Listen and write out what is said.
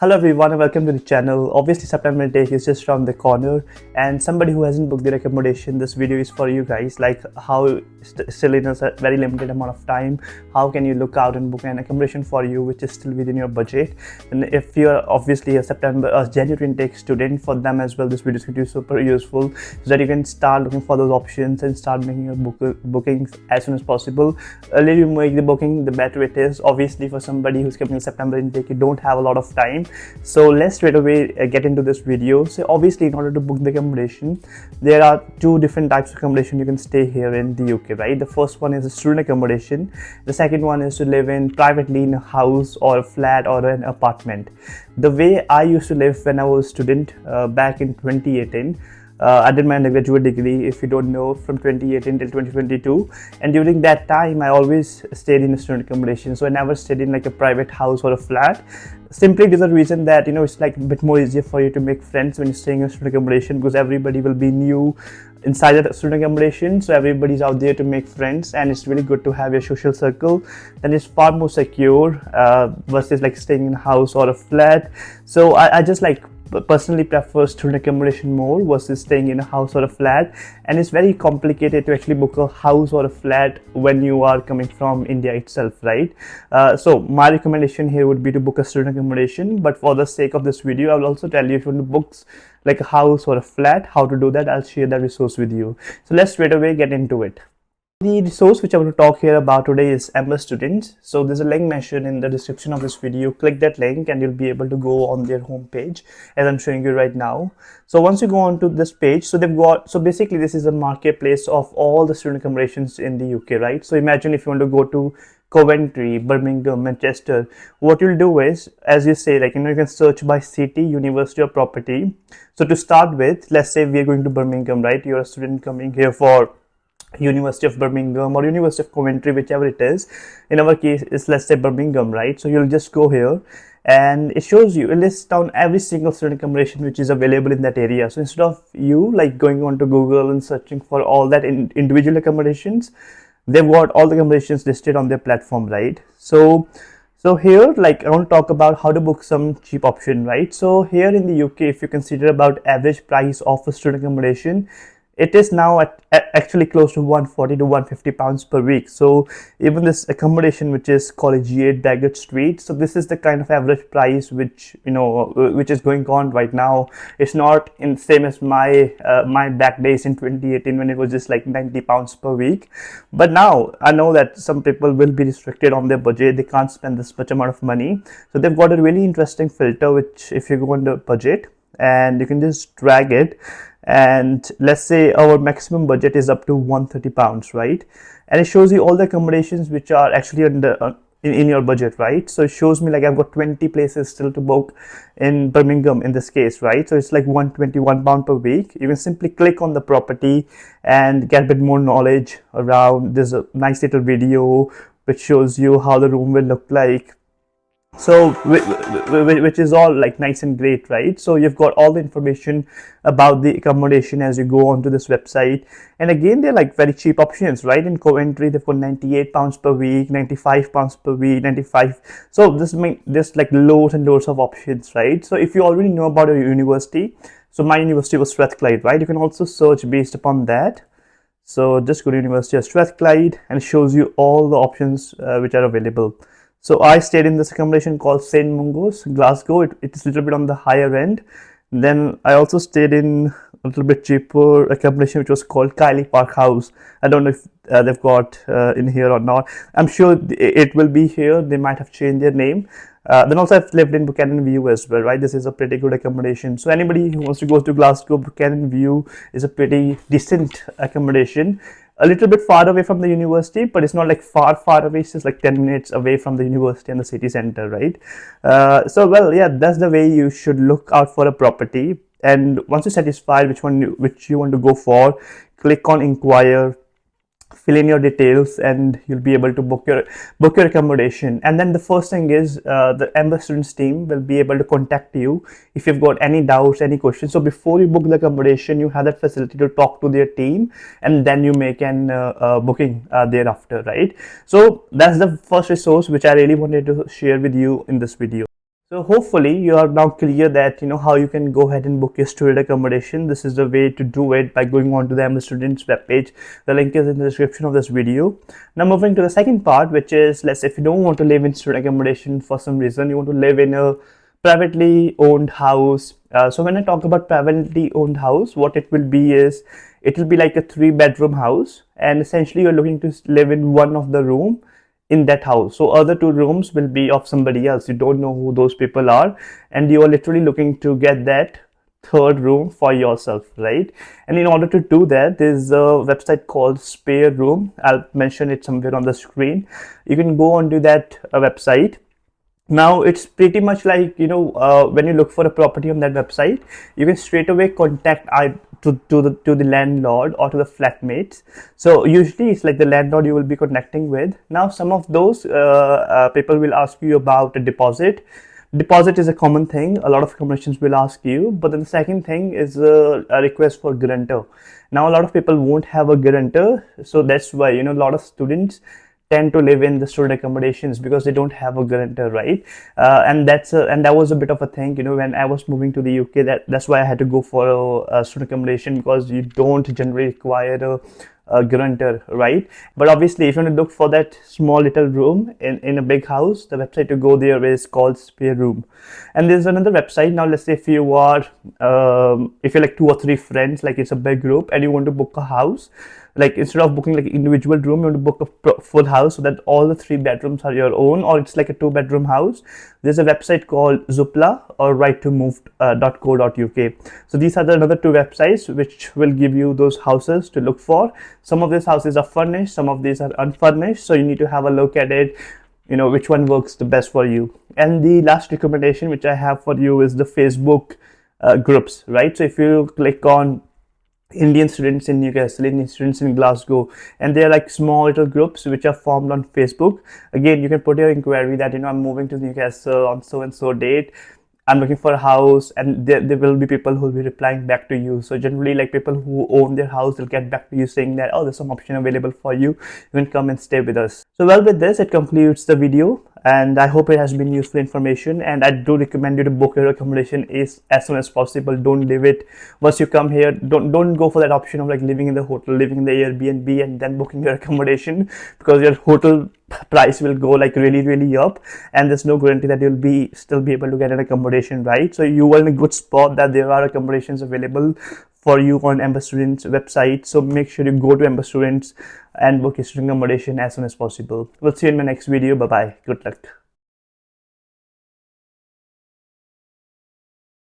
Hello everyone and welcome to the channel. Obviously September intake is just around the corner, and somebody who hasn't booked their accommodation, this video is for you guys. Like how still in a very limited amount of time, how can you look out and book an accommodation for you which is still within your budget? And if you're obviously a January intake student, for them as well this video is going to be super useful, so that you can start looking for those options and start making your bookings as soon as possible. Earlier you make the booking, the better it is. Obviously for somebody who's coming in September intake, you don't have a lot of time. So let's straight away get into this video. So obviously in order to book the accommodation, there are two different types of accommodation you can stay here in the UK, right? The first one is a student accommodation. The second one is to live in privately in a house or a flat or an apartment. The way I used to live when I was a student back in 2018, I did my undergraduate degree, if you don't know, from 2018 till 2022, and during that time I always stayed in a student accommodation. So I never stayed in like a private house or a flat, simply due to the reason that it's like a bit more easier for you to make friends when you're staying in a student accommodation, because everybody will be new inside the student accommodation, so everybody's out there to make friends, and it's really good to have your social circle, and it's far more secure versus like staying in a house or a flat. So I just like personally prefer student accommodation more versus staying in a house or a flat, and it's very complicated to actually book a house or a flat when you are coming from India itself, right? So my recommendation here would be to book a student accommodation, but for the sake of this video I will also tell you, if you want to book like a house or a flat, how to do that. I'll share that resource with you. So let's straight away get into it. The resource which I want to talk here about today is Ember Students. So there's a link mentioned in the description of this video. Click that link and you'll be able to go on their homepage as I'm showing you right now. So once you go on to this page, so basically this is a marketplace of all the student accommodations in the UK, right? So imagine if you want to go to Coventry, Birmingham, Manchester, what you'll do is, as you say, like, you can search by city, university or property. So to start with, let's say we are going to Birmingham, right? You're a student coming here for University of Birmingham or University of Coventry, whichever it is. In our case, it's, let's say, Birmingham, right? So you'll just go here and it shows you, it lists down every single student accommodation which is available in that area. So instead of you like going on to Google and searching for all that individual accommodations, they've got all the accommodations listed on their platform, right? So here, like, I want to talk about how to book some cheap option, right? So here in the UK, if you consider about average price of a student accommodation, it is now at actually close to 140 to 150 pounds per week. So even this accommodation, which is Collegiate Daggett Street, so this is the kind of average price which which is going on right now. It's not in same as my my back days in 2018 when it was just like 90 pounds per week. But now I know that some people will be restricted on their budget, they can't spend this much amount of money. So they've got a really interesting filter, which if you go on the budget and you can just drag it, and let's say our maximum budget is up to 130 pounds, right? And it shows you all the accommodations which are actually under in your budget, right? So it shows me like I've got 20 places still to book in Birmingham in this case, right? So it's like 121 pound per week. You can simply click on the property and get a bit more knowledge around. There's a nice little video which shows you how the room will look like, so which is all like nice and great, right? So you've got all the information about the accommodation as you go onto this website, and again they're like very cheap options, right? In Coventry they've got 98 pounds per week, 95 pounds per week, 95. So there's like loads and loads of options, right? So if you already know about your university, so my university was Strathclyde, right? You can also search based upon that. So just go to University of Strathclyde and it shows you all the options which are available. So I stayed in this accommodation called St. Mungo's, Glasgow. It is a little bit on the higher end. Then I also stayed in a little bit cheaper accommodation which was called Kylie Park House. I don't know if they've got in here or not. I'm sure it will be here. They might have changed their name. Then also I've lived in Buchanan View as well, right? This is a pretty good accommodation. So anybody who wants to go to Glasgow, Buchanan View is a pretty decent accommodation. A little bit far away from the university, but it's not like far away. It's just like 10 minutes away from the university and the city center, right? So well, yeah, that's the way you should look out for a property. And once you're satisfied which you want to go for, click on inquire, fill in your details, and you'll be able to book your accommodation. And then the first thing is the Ember Students team will be able to contact you if you've got any doubts, any questions. So before you book the accommodation, you have that facility to talk to their team, and then you make an booking thereafter, right? So that's the first resource which I really wanted to share with you in this video. So hopefully you are now clear that how you can go ahead and book your student accommodation. This is the way to do it, by going on to the MS Students webpage. The link is in the description of this video. Now moving to the second part, which is, let's say if you don't want to live in student accommodation for some reason, you want to live in a privately owned house. So when I talk about privately owned house, what it will be is, it will be like a 3-bedroom house, and essentially you're looking to live in one of the room in that house. So other 2 rooms will be of somebody else. You don't know who those people are, and you are literally looking to get that 3rd room for yourself, right? And in order to do that, there's a website called Spare Room. I'll mention it somewhere on the screen. You can go onto that website. Now it's pretty much like, when you look for a property on that website, you can straight away contact to the landlord or to the flatmates. So usually it's like the landlord you will be connecting with. Now some of those people will ask you about a deposit. Deposit is a common thing, a lot of accommodations will ask you. But then the second thing is a request for guarantor. Now a lot of people won't have a guarantor, so that's why a lot of students tend to live in the student accommodations, because they don't have a guarantor, right? And that was a bit of a thing, when I was moving to the UK. That's why I had to go for a student accommodation, because you don't generally require a guarantor, right? But obviously if you want to look for that small little room in a big house, the website to go there is called Spare Room. And there's another website. Now let's say if you are if you're like 2 or 3 friends, like it's a big group, and you want to book a house, like instead of booking like individual room, you want to book a full house, so that all the 3 bedrooms are your own, or it's like a 2-bedroom house. There's a website called Zoopla or right2move.co.uk. So these are the another 2 websites which will give you those houses to look for. Some of these houses are furnished, some of these are unfurnished, so you need to have a look at it, which one works the best for you. And the last recommendation which I have for you is the Facebook groups, right? So if you click on Indian students in Newcastle, Indian students in Glasgow, and they're like small little groups which are formed on Facebook. Again, you can put your inquiry that I'm moving to Newcastle on so and so date, I'm looking for a house, and there will be people who will be replying back to you. So generally, like people who own their house will get back to you saying that, oh, there's some option available for you, you can come and stay with us. So well, with this it concludes the video, and I hope it has been useful information. And I do recommend you to book your accommodation as soon as possible. Don't leave it once you come here. Don't go for that option of like living in the hotel, living in the Airbnb, and then booking your accommodation, because your hotel price will go like really up, and there's no guarantee that you'll still be able to get an accommodation, right? So you are in a good spot that there are accommodations available for you on MS Students website. So make sure you go to MS Students and book your student accommodation as soon as possible. We'll see you in my next video. Bye bye. Good luck.